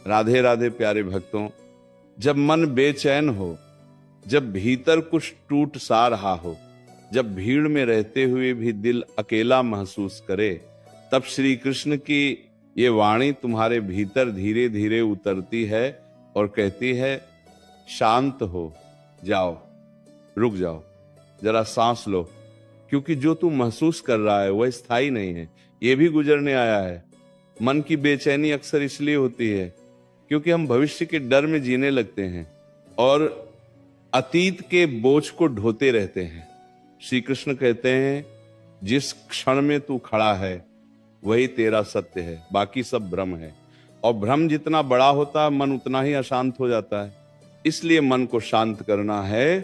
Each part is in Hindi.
राधे राधे प्यारे भक्तों, जब मन बेचैन हो, जब भीतर कुछ टूट सा रहा हो, जब भीड़ में रहते हुए भी दिल अकेला महसूस करे, तब श्री कृष्ण की ये वाणी तुम्हारे भीतर धीरे धीरे उतरती है और कहती है, शांत हो जाओ, रुक जाओ, जरा सांस लो, क्योंकि जो तू महसूस कर रहा है वह स्थायी नहीं है, ये भी गुजरने आया है। मन की बेचैनी अक्सर इसलिए होती है क्योंकि हम भविष्य के डर में जीने लगते हैं और अतीत के बोझ को ढोते रहते हैं। श्री कृष्ण कहते हैं, जिस क्षण में तू खड़ा है वही तेरा सत्य है, बाकी सब भ्रम है। और भ्रम जितना बड़ा होता है मन उतना ही अशांत हो जाता है। इसलिए मन को शांत करना है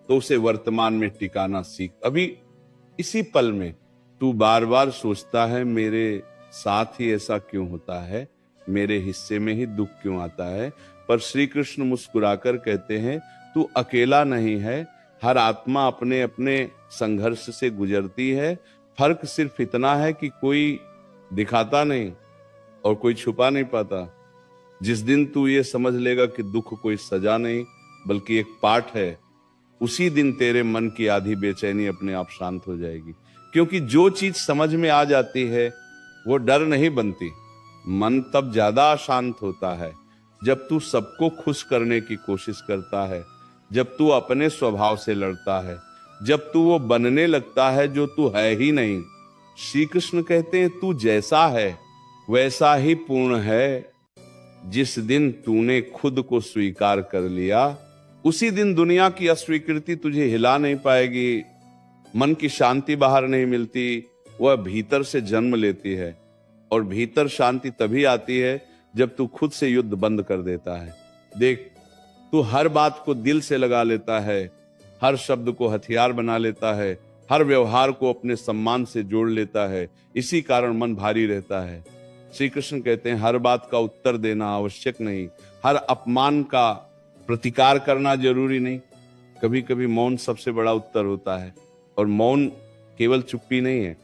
तो उसे वर्तमान में टिकाना सीख। अभी इसी पल में तू बार बार सोचता है, मेरे साथ ही ऐसा क्यों होता है, मेरे हिस्से में ही दुख क्यों आता है। पर श्री कृष्ण मुस्कुराकर कहते हैं, तू अकेला नहीं है, हर आत्मा अपने अपने संघर्ष से गुजरती है। फर्क सिर्फ इतना है कि कोई दिखाता नहीं और कोई छुपा नहीं पाता। जिस दिन तू ये समझ लेगा कि दुख कोई सजा नहीं बल्कि एक पाठ है, उसी दिन तेरे मन की आधी बेचैनी अपने आप शांत हो जाएगी। क्योंकि जो चीज समझ में आ जाती है वो डर नहीं बनती। मन तब ज्यादा अशांत होता है जब तू सबको खुश करने की कोशिश करता है, जब तू अपने स्वभाव से लड़ता है, जब तू वो बनने लगता है जो तू है ही नहीं। श्री कृष्ण कहते हैं, तू जैसा है वैसा ही पूर्ण है। जिस दिन तूने खुद को स्वीकार कर लिया, उसी दिन दुनिया की अस्वीकृति तुझे हिला नहीं पाएगी। मन की शांति बाहर नहीं मिलती, वह भीतर से जन्म लेती है। और भीतर शांति तभी आती है जब तू खुद से युद्ध बंद कर देता है। देख, तू हर बात को दिल से लगा लेता है, हर शब्द को हथियार बना लेता है, हर व्यवहार को अपने सम्मान से जोड़ लेता है। इसी कारण मन भारी रहता है। श्री कृष्ण कहते हैं, हर बात का उत्तर देना आवश्यक नहीं, हर अपमान का प्रतिकार करना जरूरी नहीं। कभी कभी मौन सबसे बड़ा उत्तर होता है। और मौन केवल चुप्पी नहीं है,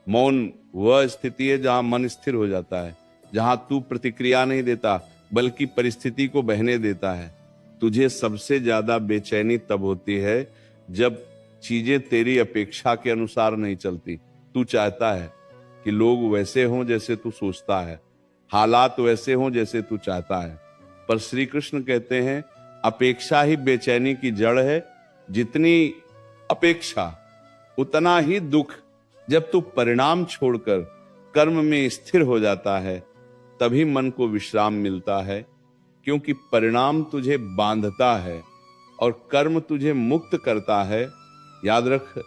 मौन वह स्थिति है जहां मन स्थिर हो जाता है, जहां तू प्रतिक्रिया नहीं देता बल्कि परिस्थिति को बहने देता है। तुझे सबसे ज्यादा बेचैनी तब होती है जब चीजें तेरी अपेक्षा के अनुसार नहीं चलती। तू चाहता है कि लोग वैसे हों जैसे तू सोचता है, हालात वैसे हों जैसे तू चाहता है। पर श्री कृष्ण कहते हैं, अपेक्षा ही बेचैनी की जड़ है। जितनी अपेक्षा उतना ही दुख। जब तू परिणाम छोड़कर कर्म में स्थिर हो जाता है तभी मन को विश्राम मिलता है। क्योंकि परिणाम तुझे बांधता है और कर्म तुझे मुक्त करता है। याद रख,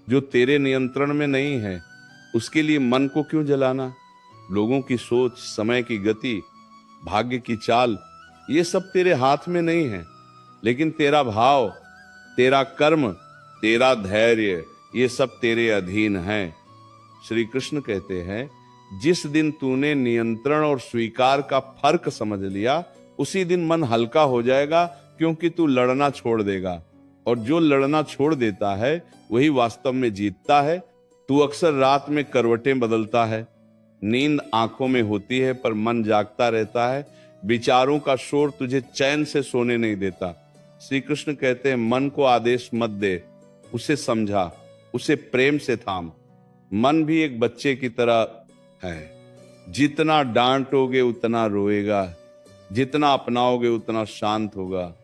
जो तेरे नियंत्रण में नहीं है उसके लिए मन को क्यों जलाना। लोगों की सोच, समय की गति, भाग्य की चाल, ये सब तेरे हाथ में नहीं है। लेकिन तेरा भाव, तेरा कर्म, तेरा धैर्य, ये सब तेरे अधीन है। श्री कृष्ण कहते हैं, जिस दिन तूने नियंत्रण और स्वीकार का फर्क समझ लिया उसी दिन मन हल्का हो जाएगा। क्योंकि तू लड़ना छोड़ देगा और जो लड़ना छोड़ देता है वही वास्तव में जीतता है। तू अक्सर रात में करवटें बदलता है, नींद आंखों में होती है पर मन जागता रहता है। विचारों का शोर तुझे चैन से सोने नहीं देता। श्री कृष्ण कहते हैं, मन को आदेश मत दे, उसे समझा, उसे प्रेम से थाम। मन भी एक बच्चे की तरह है, जितना डांटोगे उतना रोएगा, जितना अपनाओगे उतना शांत होगा।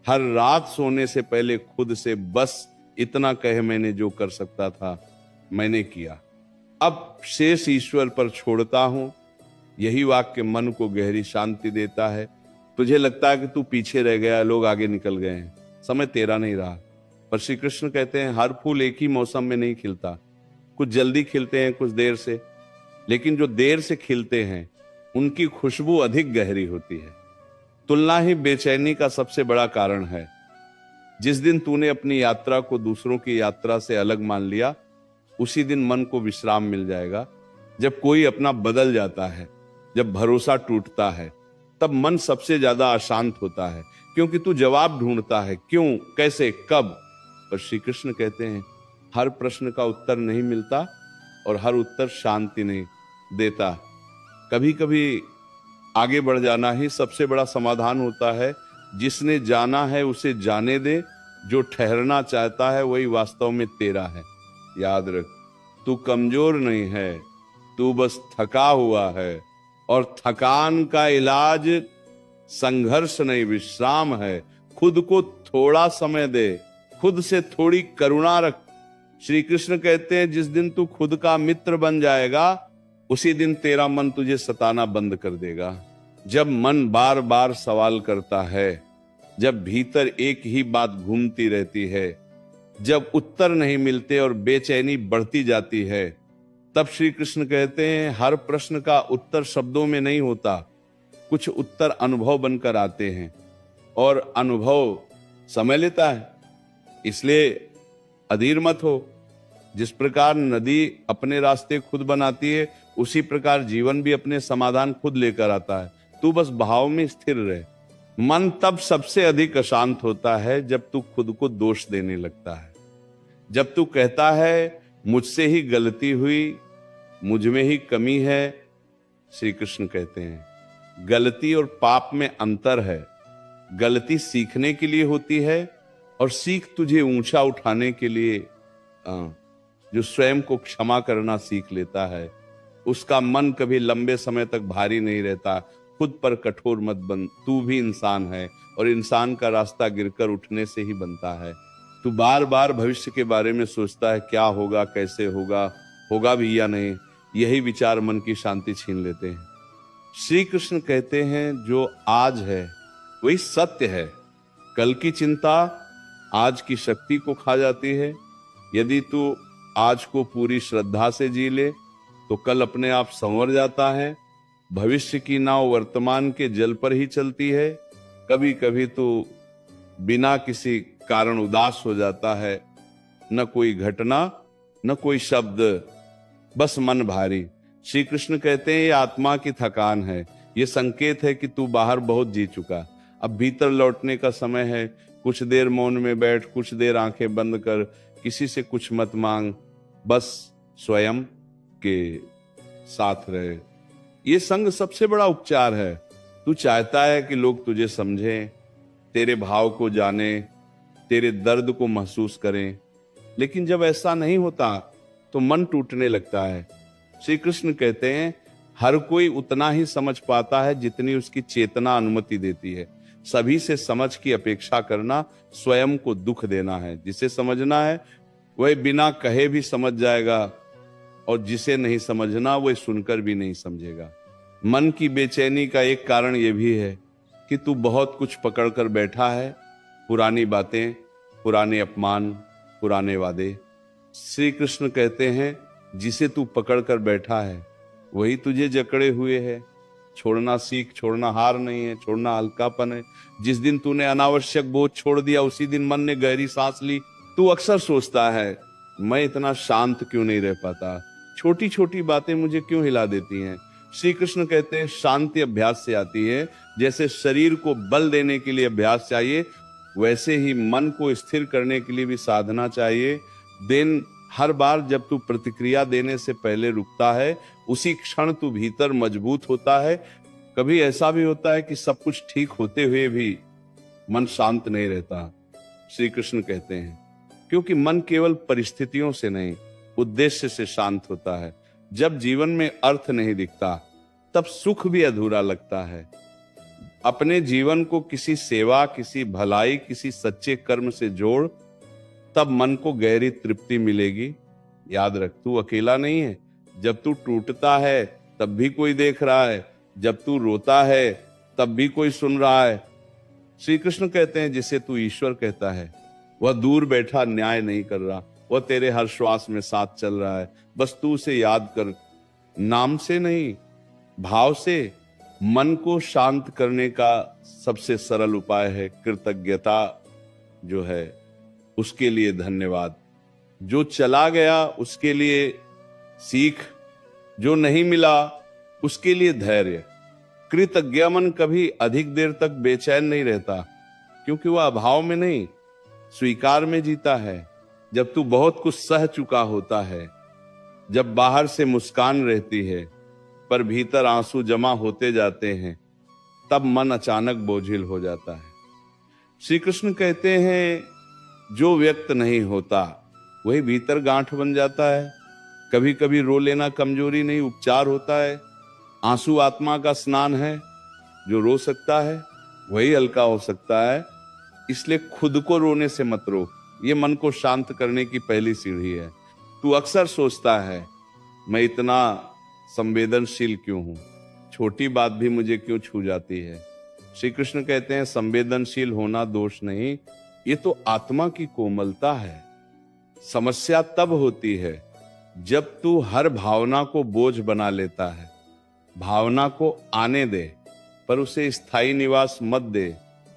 हर रात सोने से पहले खुद से बस इतना कहे, मैंने जो कर सकता था मैंने किया, अब शेष ईश्वर पर छोड़ता हूं। यही वाक्य मन को गहरी शांति देता है। तुझे लगता है कि तू पीछे रह गया, लोग आगे निकल गए हैं, समय तेरा नहीं रहा। पर श्री कृष्ण कहते हैं, हर फूल एक ही मौसम में नहीं खिलता, कुछ जल्दी खिलते हैं, कुछ देर से। लेकिन जो देर से खिलते हैं उनकी खुशबू अधिक गहरी होती है। तुलना ही बेचैनी का सबसे बड़ा कारण है। जिस दिन तूने अपनी यात्रा को दूसरों की यात्रा से अलग मान लिया उसी दिन मन को विश्राम मिल जाएगा। जब कोई अपना बदल जाता है, जब भरोसा टूटता है, तब मन सबसे ज्यादा अशांत होता है। क्योंकि तू जवाब ढूंढता है, क्यों, कैसे, कब। पर श्री कृष्ण कहते हैं, हर प्रश्न का उत्तर नहीं मिलता और हर उत्तर शांति नहीं देता। कभी कभी आगे बढ़ जाना ही सबसे बड़ा समाधान होता है। जिसने जाना है उसे जाने दे, जो ठहरना चाहता है वही वास्तव में तेरा है। याद रख, तू कमजोर नहीं है, तू बस थका हुआ है, और थकान का इलाज संघर्ष नहीं विश्राम है। खुद को थोड़ा समय दे, खुद से थोड़ी करुणा रख। श्री कृष्ण कहते हैं जिस दिन तू खुद का मित्र बन जाएगा उसी दिन तेरा मन तुझे सताना बंद कर देगा। जब मन बार बार सवाल करता है, जब भीतर एक ही बात घूमती रहती है, जब उत्तर नहीं मिलते और बेचैनी बढ़ती जाती है, तब श्री कृष्ण कहते हैं हर प्रश्न का उत्तर शब्दों में नहीं होता, कुछ उत्तर अनुभव बनकर आते हैं, और अनुभव समय लेता है। इसलिए अधीर मत हो। जिस प्रकार नदी अपने रास्ते खुद बनाती है, उसी प्रकार जीवन भी अपने समाधान खुद लेकर आता है। तू बस भाव में स्थिर रहे। मन तब सबसे अधिक अशांत होता है जब तू खुद को दोष देने लगता है, जब तू कहता है मुझसे ही गलती हुई, मुझ में ही कमी है। श्री कृष्ण कहते हैं गलती और पाप में अंतर है। गलती सीखने के लिए होती है, और सीख तुझे ऊंचा उठाने के लिए। जो स्वयं को क्षमा करना सीख लेता है उसका मन कभी लंबे समय तक भारी नहीं रहता। खुद पर कठोर मत बन, तू भी इंसान है, और इंसान का रास्ता गिरकर उठने से ही बनता है। तू बार बार भविष्य के बारे में सोचता है, क्या होगा, कैसे होगा, होगा भी या नहीं। यही विचार मन की शांति छीन लेते हैं। श्री कृष्ण कहते हैं जो आज है वही सत्य है। कल की चिंता आज की शक्ति को खा जाती है। यदि तू आज को पूरी श्रद्धा से जी ले तो कल अपने आप संवर जाता है। भविष्य की नाव वर्तमान के जल पर ही चलती है। कभी कभी तो बिना किसी कारण उदास हो जाता है, न कोई घटना न कोई शब्द, बस मन भारी। श्री कृष्ण कहते हैं ये आत्मा की थकान है, ये संकेत है कि तू बाहर बहुत जी चुका, अब भीतर लौटने का समय है। कुछ देर मौन में बैठ, कुछ देर आंखें बंद कर, किसी से कुछ मत मांग, बस स्वयं के साथ रहे। ये संग सबसे बड़ा उपचार है। तू चाहता है कि लोग तुझे समझें, तेरे भाव को जाने, तेरे दर्द को महसूस करें, लेकिन जब ऐसा नहीं होता तो मन टूटने लगता है। श्री कृष्ण कहते हैं हर कोई उतना ही समझ पाता है जितनी उसकी चेतना अनुमति देती है। सभी से समझ की अपेक्षा करना स्वयं को दुख देना है। जिसे समझना है वह बिना कहे भी समझ जाएगा, और जिसे नहीं समझना वह सुनकर भी नहीं समझेगा। मन की बेचैनी का एक कारण यह भी है कि तू बहुत कुछ पकड़ कर बैठा है, पुरानी बातें, पुराने अपमान, पुराने वादे। श्री कृष्ण कहते हैं जिसे तू पकड़ कर बैठा है वही तुझे जकड़े हुए है। छोड़ना सीख, छोड़ना हार नहीं है, छोड़ना हल्कापन है। जिस दिन तूने अनावश्यक बोझ छोड़ दिया उसी दिन मन ने गहरी सांस ली। तू अक्सर सोचता है मैं इतना शांत क्यों नहीं रह पाता, छोटी छोटी बातें मुझे क्यों हिला देती हैं। श्री कृष्ण कहते हैं शांति अभ्यास से आती है। जैसे शरीर को बल देने के लिए अभ्यास चाहिए, वैसे ही मन को स्थिर करने के लिए भी साधना चाहिए। दिन हर बार जब तू प्रतिक्रिया देने से पहले रुकता है, उसी क्षण तू भीतर मजबूत होता है। कभी ऐसा भी होता है कि सब कुछ ठीक होते हुए भी मन शांत नहीं रहता। श्री कृष्ण कहते हैं क्योंकि मन केवल परिस्थितियों से नहीं, उद्देश्य से शांत होता है। जब जीवन में अर्थ नहीं दिखता तब सुख भी अधूरा लगता है। अपने जीवन को किसी सेवा, किसी भलाई, किसी सच्चे कर्म से जोड़, तब मन को गहरी तृप्ति मिलेगी। याद रख तू अकेला नहीं है। जब तू टूटता है तब भी कोई देख रहा है, जब तू रोता है तब भी कोई सुन रहा है। श्री कृष्ण कहते हैं जिसे तू ईश्वर कहता है वह दूर बैठा न्याय नहीं कर रहा, वह तेरे हर श्वास में साथ चल रहा है। बस तू उसे याद कर, नाम से नहीं भाव से। मन को शांत करने का सबसे सरल उपाय है कृतज्ञता। जो है उसके लिए धन्यवाद, जो चला गया उसके लिए सीख, जो नहीं मिला उसके लिए धैर्य। कृतज्ञ मन कभी अधिक देर तक बेचैन नहीं रहता, क्योंकि वह अभाव में नहीं, स्वीकार में जीता है। जब तू बहुत कुछ सह चुका होता है, जब बाहर से मुस्कान रहती है पर भीतर आंसू जमा होते जाते हैं, तब मन अचानक बोझिल हो जाता है। श्री कृष्ण कहते हैं जो व्यक्त नहीं होता वही भीतर गांठ बन जाता है। कभी कभी रो लेना कमजोरी नहीं, उपचार होता है। आंसू आत्मा का स्नान है। जो रो सकता है वही हल्का हो सकता है। इसलिए खुद को रोने से मत रोक। ये मन को शांत करने की पहली सीढ़ी है। तू अक्सर सोचता है मैं इतना संवेदनशील क्यों हूं, छोटी बात भी मुझे क्यों छू जाती है। श्री कृष्ण कहते हैं संवेदनशील होना दोष नहीं, ये तो आत्मा की कोमलता है। समस्या तब होती है जब तू हर भावना को बोझ बना लेता है। भावना को आने दे पर उसे स्थायी निवास मत दे।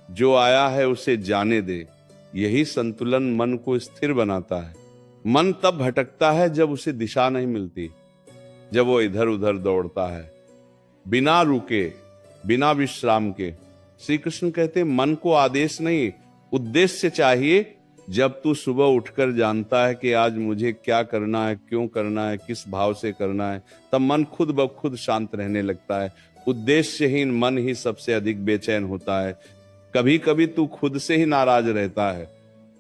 जो आया है उसे जाने दे। यही संतुलन मन को स्थिर बनाता है। मन तब भटकता है जब उसे दिशा नहीं मिलती, जब वो इधर उधर दौड़ता है बिना रुके, बिना विश्राम के। श्री कृष्ण कहते हैं मन को आदेश नहीं, उद्देश्य चाहिए। जब तू सुबह उठकर जानता है कि आज मुझे क्या करना है, क्यों करना है, किस भाव से करना है, तब मन खुद ब खुद शांत रहने लगता है। उद्देश्यहीन मन ही सबसे अधिक बेचैन होता है। कभी कभी तू खुद से ही नाराज रहता है,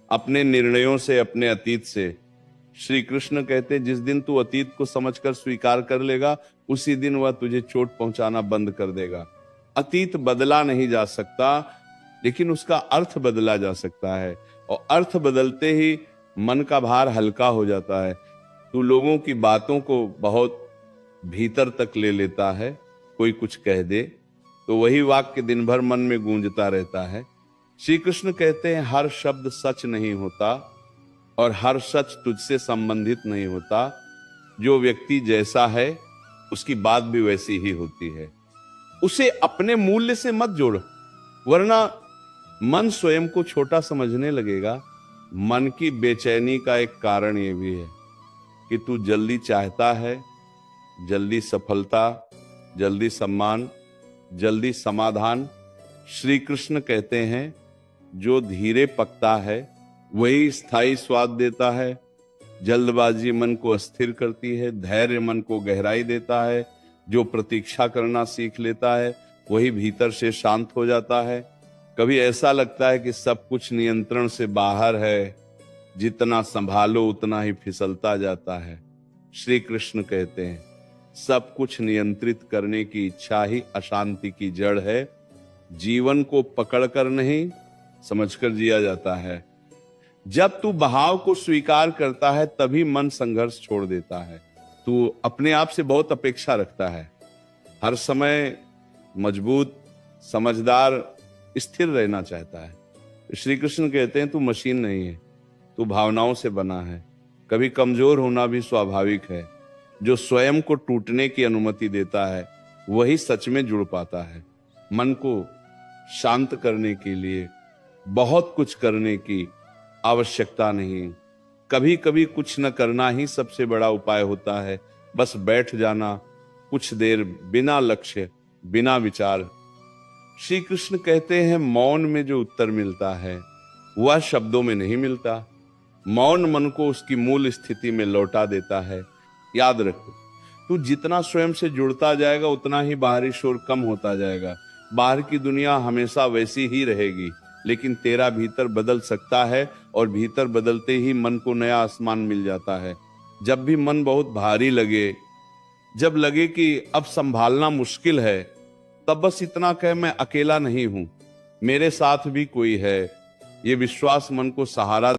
अपने निर्णयों से, अपने अतीत से। श्री कृष्ण कहते जिस दिन तू अतीत को समझकर स्वीकार कर लेगा उसी दिन वह तुझे चोट पहुंचाना बंद कर देगा। अतीत बदला नहीं जा सकता, लेकिन उसका अर्थ बदला जा सकता है, और अर्थ बदलते ही मन का भार हल्का हो जाता है। तू लोगों की बातों को बहुत भीतर तक ले लेता है। कोई कुछ कह दे तो वही वाक्य दिन भर मन में गूंजता रहता है। श्री कृष्ण कहते हैं हर शब्द सच नहीं होता और हर सच तुझसे संबंधित नहीं होता। जो व्यक्ति जैसा है उसकी बात भी वैसी ही होती है। उसे अपने मूल्य से मत जोड़, वरना मन स्वयं को छोटा समझने लगेगा। मन की बेचैनी का एक कारण यह भी है कि तू जल्दी चाहता है, जल्दी सफलता, जल्दी सम्मान, जल्दी समाधान। श्री कृष्ण कहते हैं जो धीरे पकता है वही स्थायी स्वाद देता है। जल्दबाजी मन को अस्थिर करती है, धैर्य मन को गहराई देता है। जो प्रतीक्षा करना सीख लेता है वही भीतर से शांत हो जाता है। कभी ऐसा लगता है कि सब कुछ नियंत्रण से बाहर है, जितना संभालो उतना ही फिसलता जाता है। श्री कृष्ण कहते हैं सब कुछ नियंत्रित करने की इच्छा ही अशांति की जड़ है। जीवन को पकड़कर नहीं, समझकर जिया जाता है। जब तू बहाव को स्वीकार करता है तभी मन संघर्ष छोड़ देता है। तू अपने आप से बहुत अपेक्षा रखता है, हर समय मजबूत, समझदार, स्थिर रहना चाहता है। श्री कृष्ण कहते हैं तू मशीन नहीं है, तू भावनाओं से बना है। कभी कमजोर होना भी स्वाभाविक है। जो स्वयं को टूटने की अनुमति देता है वही सच में जुड़ पाता है। मन को शांत करने के लिए बहुत कुछ करने की आवश्यकता नहीं। कभी कभी कुछ न करना ही सबसे बड़ा उपाय होता है। बस बैठ जाना कुछ देर बिना लक्ष्य, बिना विचार। श्री कृष्ण कहते हैं मौन में जो उत्तर मिलता है वह शब्दों में नहीं मिलता। मौन मन को उसकी मूल स्थिति में लौटा देता है। याद रख, तू जितना स्वयं से जुड़ता जाएगा उतना ही बाहरी शोर कम होता जाएगा। बाहर की दुनिया हमेशा वैसी ही रहेगी, लेकिन तेरा भीतर बदल सकता है, और भीतर बदलते ही मन को नया आसमान मिल जाता है। जब भी मन बहुत भारी लगे, जब लगे कि अब संभालना मुश्किल है, तब बस इतना कह मैं अकेला नहीं हूं, मेरे साथ भी कोई है। ये विश्वास मन को सहारा